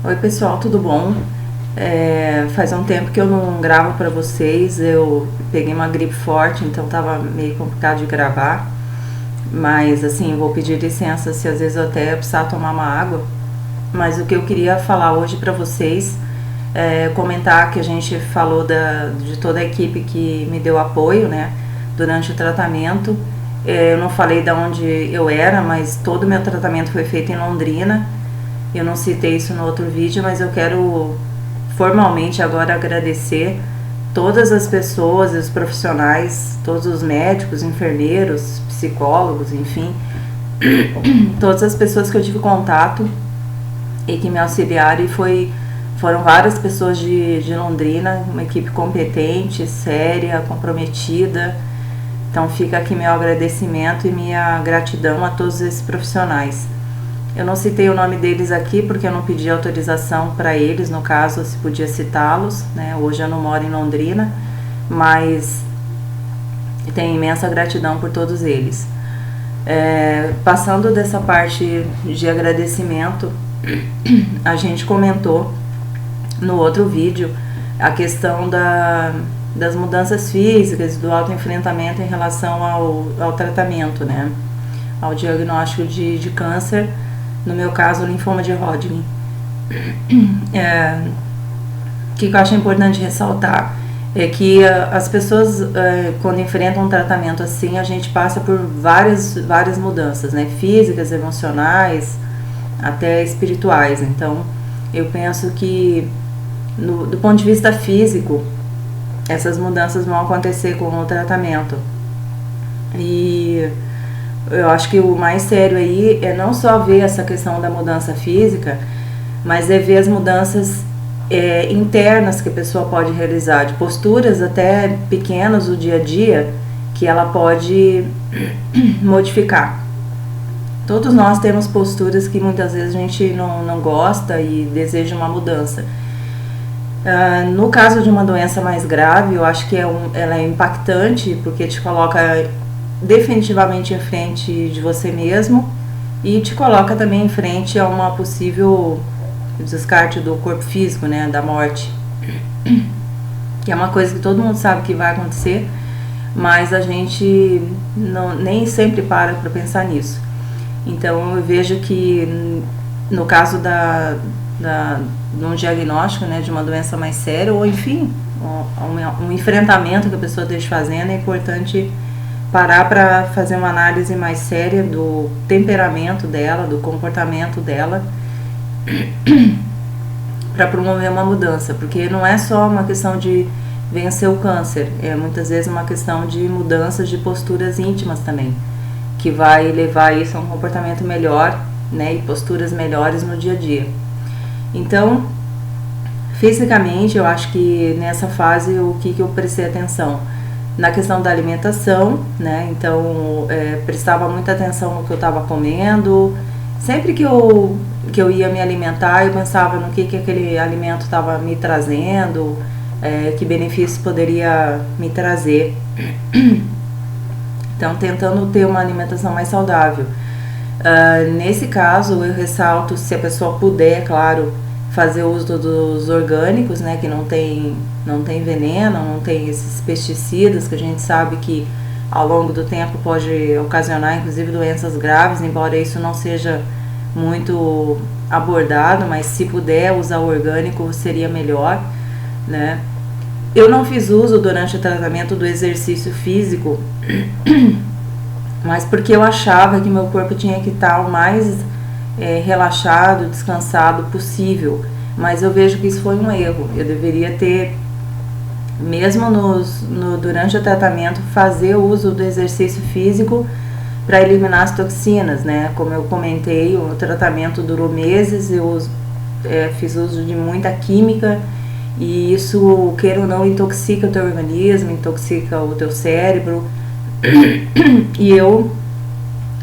Oi pessoal, tudo bom? Faz um tempo que eu não gravo pra vocês, eu peguei uma gripe forte, então tava meio complicado de gravar. Mas assim, vou pedir licença se às vezes eu até precisar tomar uma água. Mas o que eu queria falar hoje pra vocês é comentar que a gente falou de toda a equipe que me deu apoio, né, durante o tratamento. Eu não falei de onde eu era, mas todo o meu tratamento foi feito em Londrina. Eu não citei isso no outro vídeo, mas eu quero formalmente agora agradecer todas as pessoas, os profissionais, todos os médicos, enfermeiros, psicólogos, enfim, todas as pessoas que eu tive contato e que me auxiliaram, e foram várias pessoas de Londrina, uma equipe competente, séria, comprometida. Então fica aqui meu agradecimento e minha gratidão a todos esses profissionais. Eu não citei o nome deles aqui porque eu não pedi autorização para eles, no caso, se podia citá-los, né? Hoje eu não moro em Londrina, mas tenho imensa gratidão por todos eles. Passando dessa parte de agradecimento, a gente comentou no outro vídeo a questão das mudanças físicas, do autoenfrentamento em relação ao tratamento, né? Ao diagnóstico de câncer, no meu caso, linfoma de Hodgkin. O que eu acho importante ressaltar é que as pessoas, quando enfrentam um tratamento assim, a gente passa por várias mudanças, né? Físicas, emocionais, até espirituais. Então, eu penso que, do ponto de vista físico, essas mudanças vão acontecer com o tratamento. E eu acho que o mais sério aí é não só ver essa questão da mudança física, mas é ver as mudanças internas que a pessoa pode realizar, de posturas até pequenas do dia a dia, que ela pode modificar. Todos nós temos posturas que muitas vezes a gente não gosta e deseja uma mudança. No caso de uma doença mais grave, eu acho que ela é impactante, porque te coloca definitivamente em frente de você mesmo e te coloca também em frente a uma possível descarte do corpo físico, né, da morte, que é uma coisa que todo mundo sabe que vai acontecer, mas a gente nem sempre para pensar nisso. Então eu vejo que no caso de um diagnóstico, né, de uma doença mais séria, ou enfim, um enfrentamento que a pessoa esteja fazendo, é importante parar para fazer uma análise mais séria do temperamento dela, do comportamento dela, para promover uma mudança, porque não é só uma questão de vencer o câncer, é muitas vezes uma questão de mudanças de posturas íntimas também, que vai levar isso a um comportamento melhor, né, e posturas melhores no dia a dia. Então, fisicamente, eu acho que nessa fase o que eu prestei atenção? Na questão da alimentação, né? Então, prestava muita atenção no que eu estava comendo. Sempre que eu ia me alimentar, eu pensava no que aquele alimento estava me trazendo, que benefícios poderia me trazer. Então, tentando ter uma alimentação mais saudável. Nesse caso, eu ressalto, se a pessoa puder, claro, fazer uso dos orgânicos, né, que não tem veneno, não tem esses pesticidas que a gente sabe que ao longo do tempo pode ocasionar inclusive doenças graves, embora isso não seja muito abordado, mas se puder usar o orgânico seria melhor, né? Eu não fiz uso durante o tratamento do exercício físico, mas porque eu achava que meu corpo tinha que estar o mais relaxado, descansado possível, mas eu vejo que isso foi um erro. Eu deveria ter, mesmo durante o tratamento, fazer uso do exercício físico para eliminar as toxinas, né? Como eu comentei, o tratamento durou meses, eu fiz uso de muita química e isso, queira ou não, intoxica o teu organismo, intoxica o teu cérebro. E eu,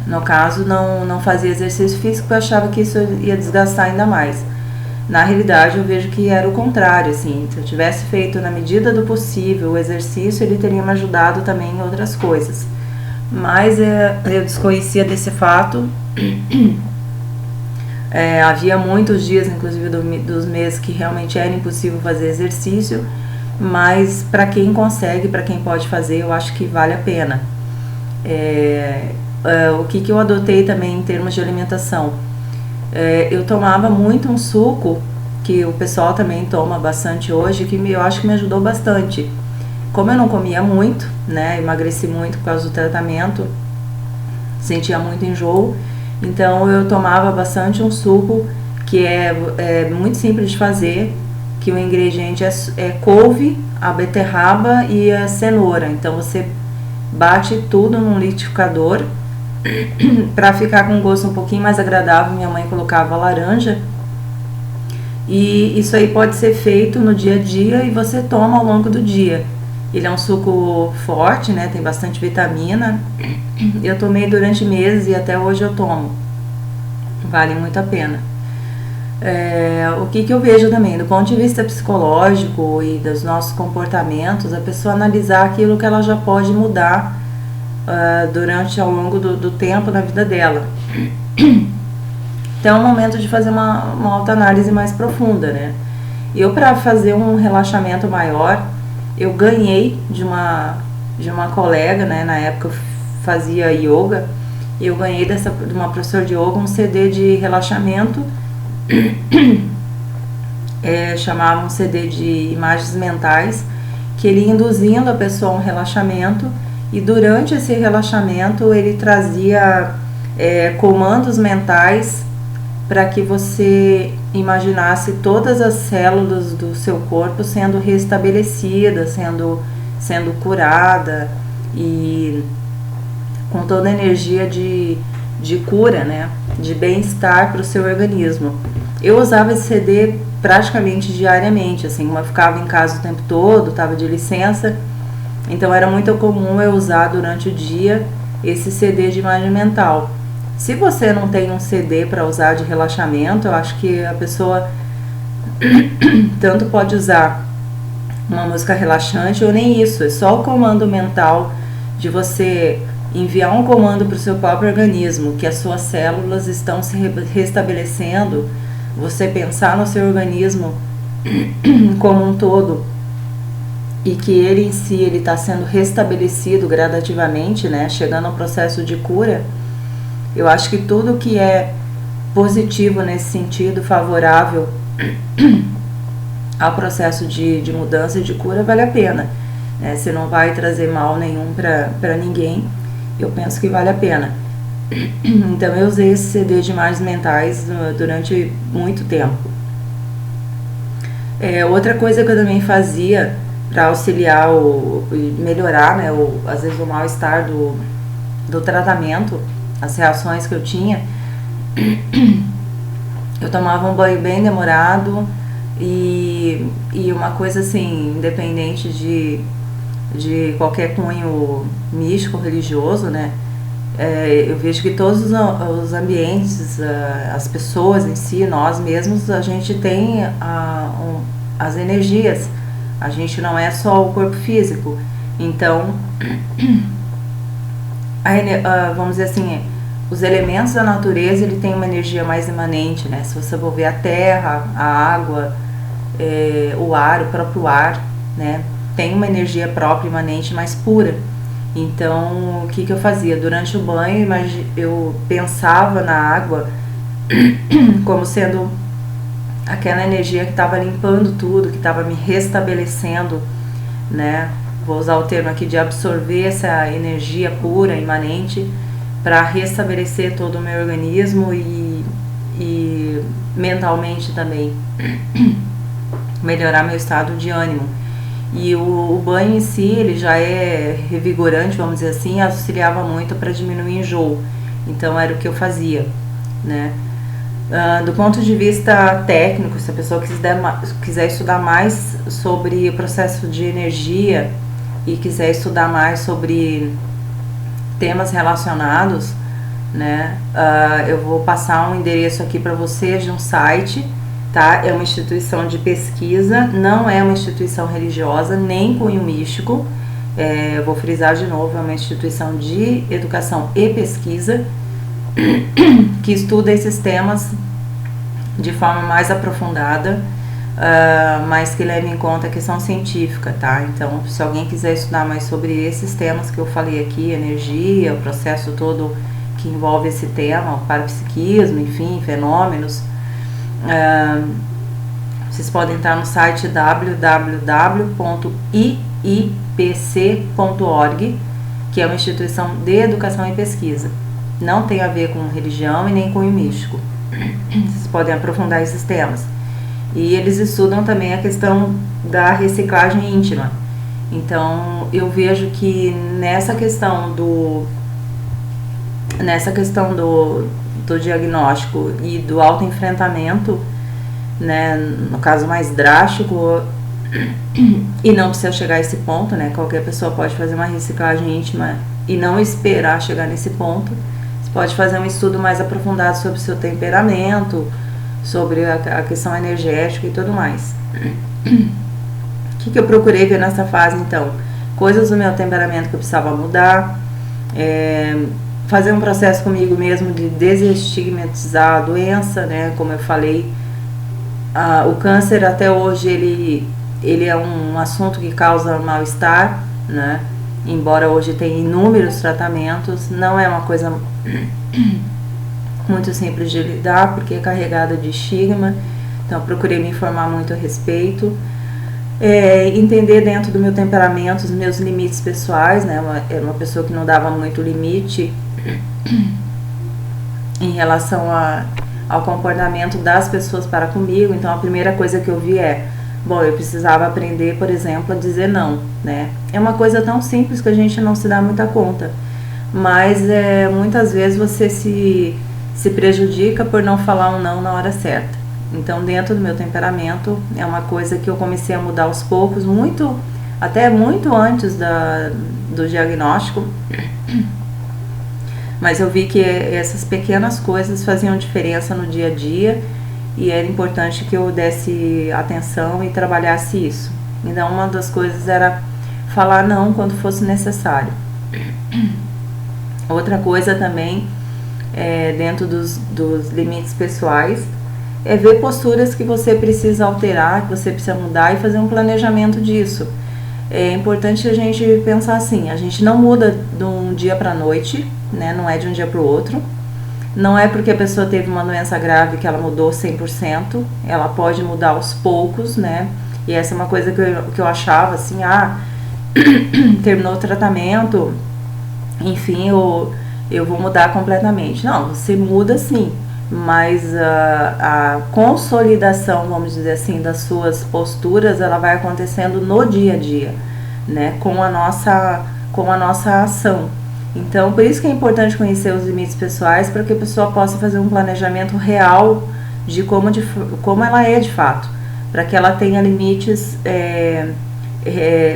no caso, não fazia exercício físico porque eu achava que isso ia desgastar ainda mais. Na realidade, eu vejo que era o contrário, assim, se eu tivesse feito na medida do possível o exercício, ele teria me ajudado também em outras coisas. Mas eu desconhecia desse fato Havia muitos dias, inclusive dos meses, que realmente era impossível fazer exercício, mas para quem consegue, para quem pode fazer, eu acho que vale a pena. O que eu adotei também em termos de alimentação? Eu tomava muito um suco, que o pessoal também toma bastante hoje, que eu acho que me ajudou bastante. Como eu não comia muito, né, emagreci muito por causa do tratamento, sentia muito enjoo, então eu tomava bastante um suco que é muito simples de fazer, que o ingrediente é couve, a beterraba e a cenoura. Então você bate tudo num liquidificador para ficar com um gosto um pouquinho mais agradável. Minha mãe colocava laranja, e isso aí pode ser feito no dia a dia e você toma ao longo do dia. Ele é um suco forte, né? Tem bastante vitamina. Eu tomei durante meses e até hoje eu tomo. Vale muito a pena. O que eu vejo também, do ponto de vista psicológico e dos nossos comportamentos, a pessoa analisar aquilo que ela já pode mudar ao longo do tempo na vida dela. Então é um momento de fazer uma autoanálise mais profunda, né? Eu, para fazer um relaxamento maior, eu ganhei de uma colega, né? Na época eu fazia yoga, e eu ganhei de uma professora de yoga um CD de relaxamento, chamava um CD de imagens mentais, que ele ia induzindo a pessoa a um relaxamento, e durante esse relaxamento ele trazia comandos mentais para que você imaginasse todas as células do seu corpo sendo restabelecidas, sendo curada, e com toda a energia de cura, né, de bem-estar para o seu organismo. Eu usava esse CD praticamente diariamente, assim, como eu ficava em casa o tempo todo, estava de licença, então era muito comum eu usar durante o dia esse CD de imagem mental. Se você não tem um CD para usar de relaxamento, eu acho que a pessoa tanto pode usar uma música relaxante ou nem isso, é só o comando mental de você enviar um comando para o seu próprio organismo, que as suas células estão se restabelecendo, você pensar no seu organismo como um todo, e que ele em si está sendo restabelecido gradativamente, né, chegando ao processo de cura. Eu acho que tudo que é positivo nesse sentido, favorável ao processo de mudança e de cura, vale a pena. Você não vai trazer mal nenhum para ninguém. Eu penso que vale a pena. Então eu usei esse CD de imagens mentais durante muito tempo. Outra coisa que eu também fazia para auxiliar melhorar, né, às vezes o mal-estar do tratamento, as reações que eu tinha, eu tomava um banho bem demorado e uma coisa assim, independente de qualquer cunho místico, religioso, né? Eu vejo que todos os ambientes, as pessoas em si, nós mesmos, a gente tem as energias, a gente não é só o corpo físico. Então, vamos dizer assim, os elementos da natureza, ele tem uma energia mais imanente, né? Se você for ver a terra, a água, o ar, o próprio ar, né, tem uma energia própria, imanente, mais pura. Então, o que eu fazia? Durante o banho, eu pensava na água como sendo aquela energia que estava limpando tudo, que estava me restabelecendo, né? Vou usar o termo aqui de absorver essa energia pura, imanente, para restabelecer todo o meu organismo e mentalmente também melhorar meu estado de ânimo. E o banho em si, ele já é revigorante, vamos dizer assim, auxiliava muito para diminuir o enjoo. Então era o que eu fazia, né? Do ponto de vista técnico, se a pessoa quiser estudar mais sobre o processo de energia e quiser estudar mais sobre temas relacionados, né, eu vou passar um endereço aqui para vocês de um site, tá? É uma instituição de pesquisa, não é uma instituição religiosa, nem cunho místico. Eu vou frisar de novo, é uma instituição de educação e pesquisa que estuda esses temas de forma mais aprofundada, mas que leve em conta a questão científica, tá? Então, se alguém quiser estudar mais sobre esses temas que eu falei aqui, energia, o processo todo que envolve esse tema, o parapsiquismo, enfim, fenômenos, vocês podem entrar no site www.iipc.org, que é uma instituição de educação e pesquisa. Não tem a ver com religião e nem com o místico. Vocês podem aprofundar esses temas. E eles estudam também a questão da reciclagem íntima. Então, eu vejo que nessa questão do diagnóstico e do autoenfrentamento, né, no caso mais drástico, e não precisa chegar a esse ponto, né, qualquer pessoa pode fazer uma reciclagem íntima e não esperar chegar nesse ponto. Você pode fazer um estudo mais aprofundado sobre o seu temperamento, sobre a questão energética e tudo mais. O que eu procurei ver nessa fase, então? Coisas do meu temperamento que eu precisava mudar, fazer um processo comigo mesmo de desestigmatizar a doença, né? Como eu falei, o câncer até hoje ele é um assunto que causa mal-estar, né? Embora hoje tenha inúmeros tratamentos, não é uma coisa muito simples de lidar, porque é carregada de estigma. Então eu procurei me informar muito a respeito, entender dentro do meu temperamento os meus limites pessoais, né? Era uma pessoa que não dava muito limite em relação ao comportamento das pessoas para comigo. Então a primeira coisa que eu vi eu precisava aprender, por exemplo, a dizer não, né? É uma coisa tão simples que a gente não se dá muita conta, mas muitas vezes você se prejudica por não falar um não na hora certa. Então, dentro do meu temperamento, é uma coisa que eu comecei a mudar aos poucos, até muito antes do diagnóstico, mas eu vi que essas pequenas coisas faziam diferença no dia a dia e era importante que eu desse atenção e trabalhasse isso. Então, uma das coisas era falar não quando fosse necessário. Outra coisa também, dentro dos limites pessoais, é ver posturas que você precisa alterar, que você precisa mudar e fazer um planejamento disso. É importante a gente pensar assim, a gente não muda de um dia para a noite, né? Não é de um dia para o outro. Não é porque a pessoa teve uma doença grave que ela mudou 100%, ela pode mudar aos poucos, né? E essa é uma coisa que eu achava assim, terminou o tratamento, enfim, eu vou mudar completamente. Não, você muda sim, mas a consolidação, vamos dizer assim, das suas posturas, ela vai acontecendo no dia a dia, né, com a nossa ação. Então, por isso que é importante conhecer os limites pessoais, para que a pessoa possa fazer um planejamento real de como ela é de fato, para que ela tenha limites,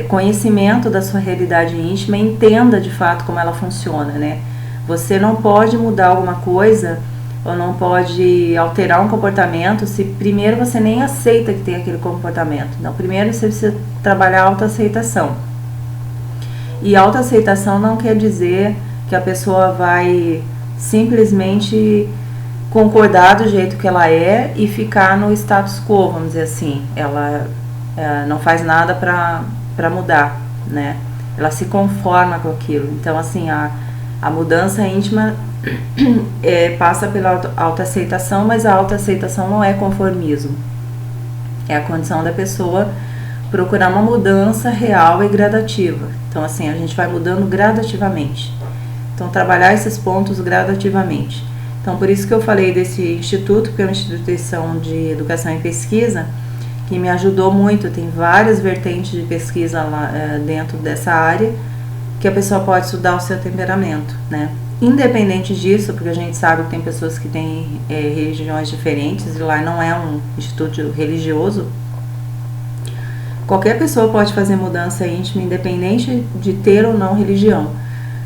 conhecimento da sua realidade íntima e entenda de fato como ela funciona, né? Você não pode mudar alguma coisa ou não pode alterar um comportamento se primeiro você nem aceita que tem aquele comportamento. Então, primeiro você precisa trabalhar a autoaceitação. E autoaceitação não quer dizer que a pessoa vai simplesmente concordar do jeito que ela é e ficar no status quo, vamos dizer assim. Ela não faz nada para mudar, né? Ela se conforma com aquilo. Então, assim, a mudança íntima passa pela autoaceitação, mas a autoaceitação não é conformismo. É a condição da pessoa procurar uma mudança real e gradativa. Então, assim, a gente vai mudando gradativamente. Então, trabalhar esses pontos gradativamente. Então, por isso que eu falei desse instituto, que é uma instituição de educação e pesquisa, que me ajudou muito. Tem várias vertentes de pesquisa lá dentro dessa área, que a pessoa pode estudar o seu temperamento, né? Independente disso, porque a gente sabe que tem pessoas que têm religiões diferentes, e lá não é um instituto religioso. Qualquer pessoa pode fazer mudança íntima, independente de ter ou não religião.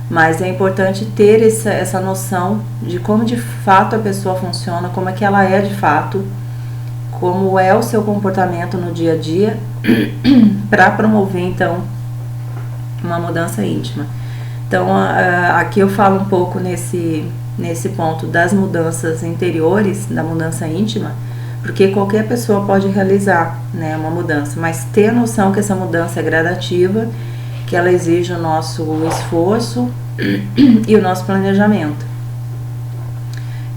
Mas é importante ter essa noção de como de fato a pessoa funciona, como é que ela é de fato, como é o seu comportamento no dia a dia, para promover, então, uma mudança íntima. Então, aqui eu falo um pouco nesse ponto das mudanças interiores, da mudança íntima, porque qualquer pessoa pode realizar, né, uma mudança, mas ter a noção que essa mudança é gradativa, que ela exige o nosso esforço e o nosso planejamento.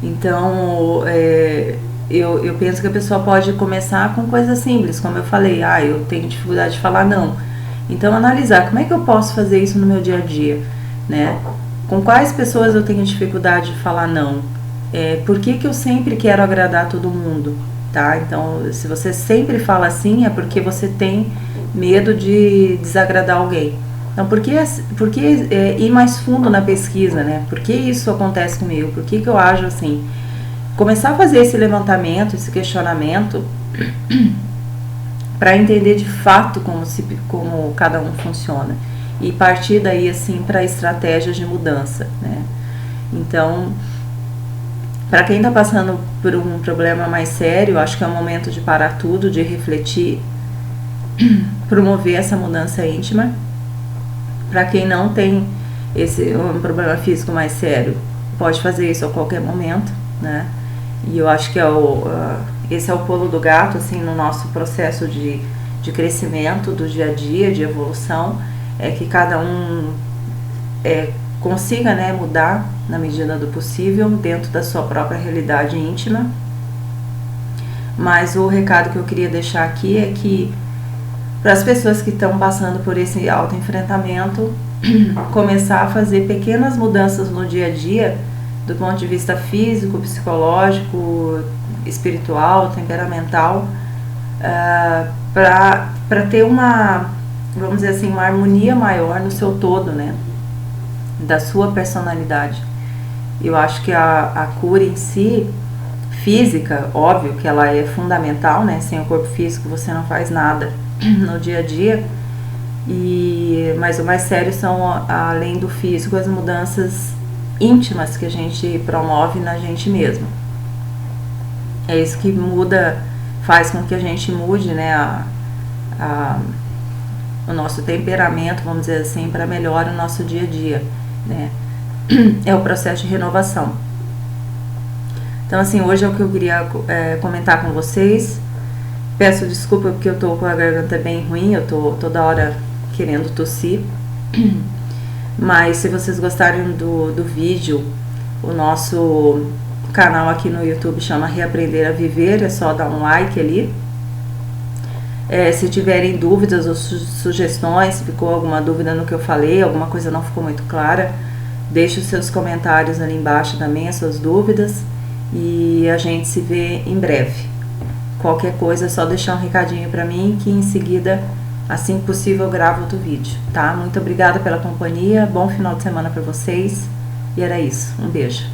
Então, eu penso que a pessoa pode começar com coisas simples, como eu falei, eu tenho dificuldade de falar não. Então, analisar como é que eu posso fazer isso no meu dia a dia, né? Com quais pessoas eu tenho dificuldade de falar não? Por que eu sempre quero agradar todo mundo, tá? Então, se você sempre fala assim, é porque você tem medo de desagradar alguém. Então, por que ir mais fundo na pesquisa, né? Por que isso acontece comigo? Por que eu ajo assim? Começar a fazer esse levantamento, esse questionamento, para entender de fato como cada um funciona. E partir daí, assim, para estratégias de mudança, né? Então, para quem está passando por um problema mais sério, acho que é o momento de parar tudo, de refletir, promover essa mudança íntima. Para quem não tem um problema físico mais sério, pode fazer isso a qualquer momento, né? E eu acho que esse é o pulo do gato, assim, no nosso processo de crescimento do dia a dia, de evolução, é que cada um consiga, né, mudar na medida do possível, dentro da sua própria realidade íntima. Mas o recado que eu queria deixar aqui é que, para as pessoas que estão passando por esse autoenfrentamento, começar a fazer pequenas mudanças no dia a dia, do ponto de vista físico, psicológico, espiritual, temperamental, para ter vamos dizer assim, uma harmonia maior no seu todo, né, da sua personalidade. Eu acho que a cura em si, física, óbvio que ela é fundamental, né, sem o corpo físico você não faz nada no dia a dia, mas o mais sério são, além do físico, as mudanças íntimas que a gente promove na gente mesmo. É isso que faz com que a gente mude, né, o nosso temperamento, vamos dizer assim, para melhorar o nosso dia a dia, né? É o processo de renovação. Então, assim, hoje é o que eu queria comentar com vocês. Peço desculpa porque eu tô com a garganta bem ruim, eu tô toda hora querendo tossir. Mas se vocês gostarem do vídeo, o nosso canal aqui no YouTube chama Reaprender a Viver, é só dar um like ali. Se tiverem dúvidas ou sugestões, se ficou alguma dúvida no que eu falei, alguma coisa não ficou muito clara, deixe os seus comentários ali embaixo também, as suas dúvidas, e a gente se vê em breve. Qualquer coisa é só deixar um recadinho pra mim, que em seguida, assim que possível, eu gravo outro vídeo, tá? Muito obrigada pela companhia, bom final de semana pra vocês, e era isso, um beijo.